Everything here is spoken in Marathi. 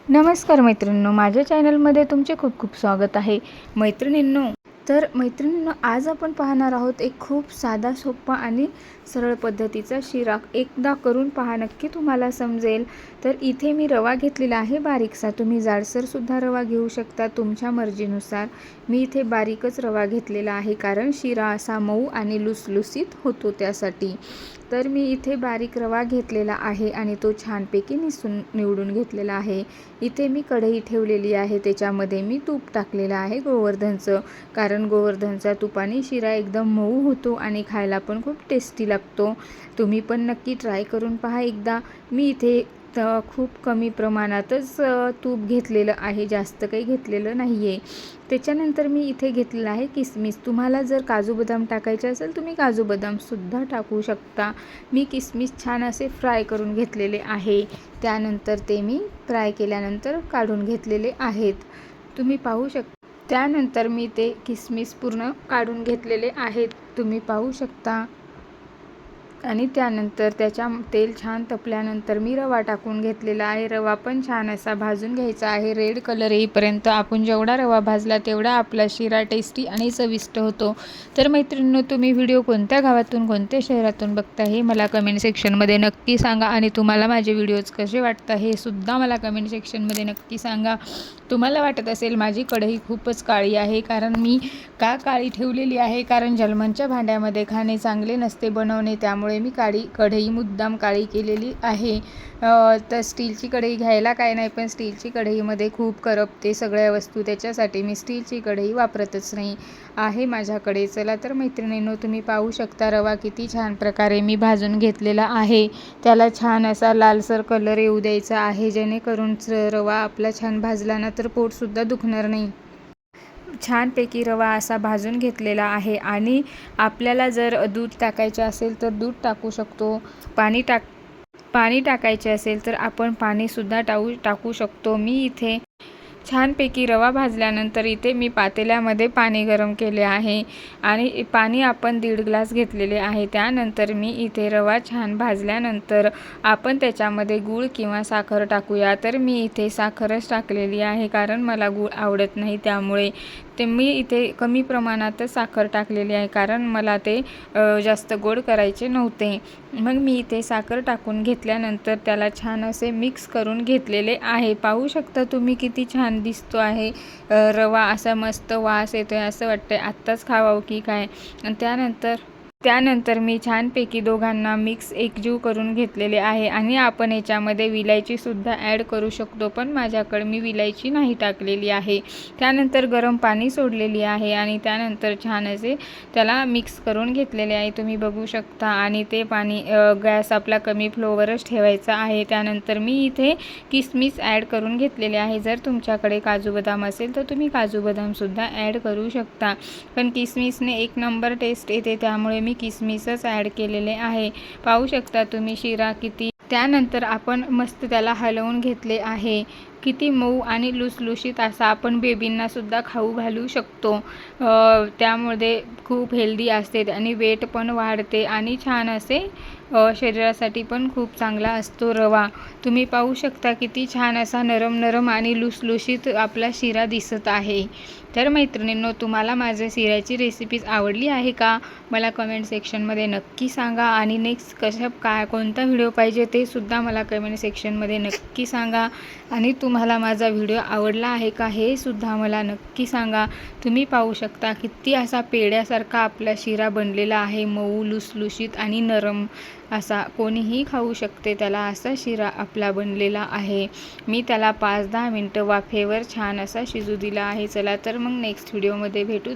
नमस्कार मैत्रिणींनो, माझ्या चॅनलमध्ये तुमचे खूप खूप स्वागत आहे। मैत्रिणींनो, आज आपण पाहणार आहोत एक खूप साधा सोपा आणि सरळ पद्धतीचा शिरा। एकदा करून पहा, नक्की तुम्हाला समजेल। तर इथे मी रवा घेतलेला आहे बारीकसा, तुम्ही जाडसर सुद्धा रवा घेऊ शकता तुमच्या मर्जीनुसार। मी इथे बारीकच रवा घेतलेला आहे कारण शिरा असा मऊ आणि लुसलुसीत होतो त्यासाठी। तर मी इथे बारीक रवा घेतलेला आहे आणि तो छानपैकी निवडून घेतलेला आहे। इथे मी कढई ठेवलेली आहे, त्याच्यामध्ये मी तूप टाकलेलं आहे गोवर्धनचं, कारण गोवर्धनचा तुपाने शिरा एकदम मऊ होतो आणि खायला पण खूप टेस्टी लागतो। तुम्ही पण नक्की ट्राय करून पहा एकदा। मी इथे खूप कमी प्रमाणातच तूप घेतलेलं आहे, जास्त काही घेतलेलं नाही आहे। त्याच्यानंतर मी इथे घेतलेलं आहे किसमिस। तुम्हाला जर काजू बदाम टाकायचे असेल तुम्ही काजू बदामसुद्धा टाकू शकता। मी किसमिस छान असे फ्राय करून घेतलेले आहे, त्यानंतर ते मी फ्राय केल्यानंतर काढून घेतलेले आहेत, तुम्ही पाहू शकता। त्यानंतर मी ते किसमिस पूर्ण काढून घेतलेले आहेत, तुम्ही पाहू शकता। आणि त्यानंतर त्याच्या तेल छान तपल्यानंतर मी रवा टाकून घेतलेला आहे। रवा पण छान असा भाजून घ्यायचा आहे, रेड कलर येईपर्यंत। आपण जेवढा रवा भाजला तेवढा आपला शिरा टेस्टी आणि चविष्ट होतो। तर मैत्रिणींनो, तुम्ही व्हिडिओ कोणत्या गावातून कोणत्या शहरातून बघता हे मला कमेंट सेक्शनमध्ये नक्की सांगा। आणि तुम्हाला माझे व्हिडिओज कसे वाटतात हे सुद्धा मला कमेंट सेक्शनमध्ये नक्की सांगा। तुम्हाला वाटत असेल माझी कढई खूपच काळी आहे, कारण मी का काळी ठेवलेली आहे, कारण जर्मनच्या भांड्यामध्ये खाणे चांगले नसते बनवणे, त्यामुळे मी कढई मुद्दाम काळी केलेली आहे। तर स्टीलची कढई घ्यायला काय नाही, पण स्टीलची कढईमध्ये खूप करपते सगळ्या वस्तू, त्याच्यासाठी मी स्टीलची कढई वापरतच नाही आहे माझ्याकडे। चला तर मैत्रिणींनो, तुम्ही पाहू शकता रवा किती छान प्रकारे मी भाजून घेतलेला आहे। त्याला छान असा लालसर कलर येऊ द्यायचा आहे, जेणेकरून रवा आपला छान भाजला ना तर पोटसुद्धा दुखणार नाही। छानपैकी रवा असा भाजून घेतलेला आहे। आणि आपल्याला जर दूध टाकायचे असेल तर दूध टाकू शकतो, पाणी टाकायचे असेल तर आपण पाणीसुद्धा टाकू शकतो। मी इथे छानपैकी रवा भाजल्यानंतर इथे मी पातेल्यामध्ये पाणी गरम केले आहे आणि पाणी आपण 1.5 ग्लास घेतलेले आहे। त्यानंतर मी इथे रवा छान भाजल्यानंतर आपण त्याच्यामध्ये गूळ किंवा साखर टाकूया। तर मी इथे साखरच टाकलेली आहे, कारण मला गूळ आवडत नाही, त्यामुळे मी इथे कमी प्रमाणातच साखर टाकलेली आहे, कारण मला ते जास्त गोड करायचे नव्हते। मग मी इथे साखर टाकून घेतल्यानंतर त्याला छान असे मिक्स करून घेतलेले आहे। पाहू शकता तुम्ही किती छान दिसतो आहे रवा, असा मस्त वास येतोय, असं वाटतंय आत्ताच खावावं की काय। त्यानंतर मी छानपैकी दोघांना मिक्स एकजीव करून घेतलेले आहे। आणि आपण याच्यामध्ये विलायचीसुद्धा ॲड करू शकतो, पण माझ्याकडे मी विलायची नाही टाकलेली आहे। त्यानंतर गरम पाणी सोडलेली आहे आणि त्यानंतर छान असे त्याला मिक्स करून घेतलेले आहे, तुम्ही बघू शकता। आणि ते पाणी गॅस आपला कमी फ्लोवरच ठेवायचा आहे। त्यानंतर मी इथे किसमिस ॲड करून घेतलेले आहे। जर तुमच्याकडे काजू बदाम असेल तर तुम्ही काजू बदामसुद्धा ॲड करू शकता, पण किसमिसने एक नंबर टेस्ट येते, त्यामुळे मी किसमिसच ॲड केलेले आहे। पाहू शकता तुम्ही शिरा किती। त्यानंतर आपण मस्त त्याला हलवून घेतले आहे, किती मऊ आणि लुसलुशीत असा आपण बेबींनासुद्धा खाऊ घालू शकतो। त्यामुळे खूप हेल्दी असते आणि वेट पण वाढते आणि छान असे शरीरासाठी पण खूप चांगला असतो रवा। तुम्ही पाहू शकता किती छान असा नरम नरम आणि लुसलुशीत आपला शिरा दिसत आहे। तर मैत्रिणींनो, तुम्हाला माझ्या शिऱ्याची रेसिपीज आवडली आहे का, मला कमेंट सेक्शनमध्ये नक्की सांगा। आणि नेक्स्ट कोणता व्हिडिओ पाहिजे ते सुद्धा मला कमेंट सेक्शनमध्ये नक्की सांगा। आणि तुम्हाला माझा व्हिडिओ आवडला आहे का हे सुद्धा मला नक्की सांगा। तुम्ही पाहू शकता किती असा पेढ्यासारखा आपला शिरा बनलेला आहे, मऊ लुसलुशीत आणि नरम असा, कोणीही खाऊ शकते त्याला, असा शिरा आपला बनलेला आहे। मी त्याला 5-10 मिनटं वाफेवर छान असा शिजू दिला आहे। चला तर मग नेक्स्ट व्हिडिओमध्ये भेटू।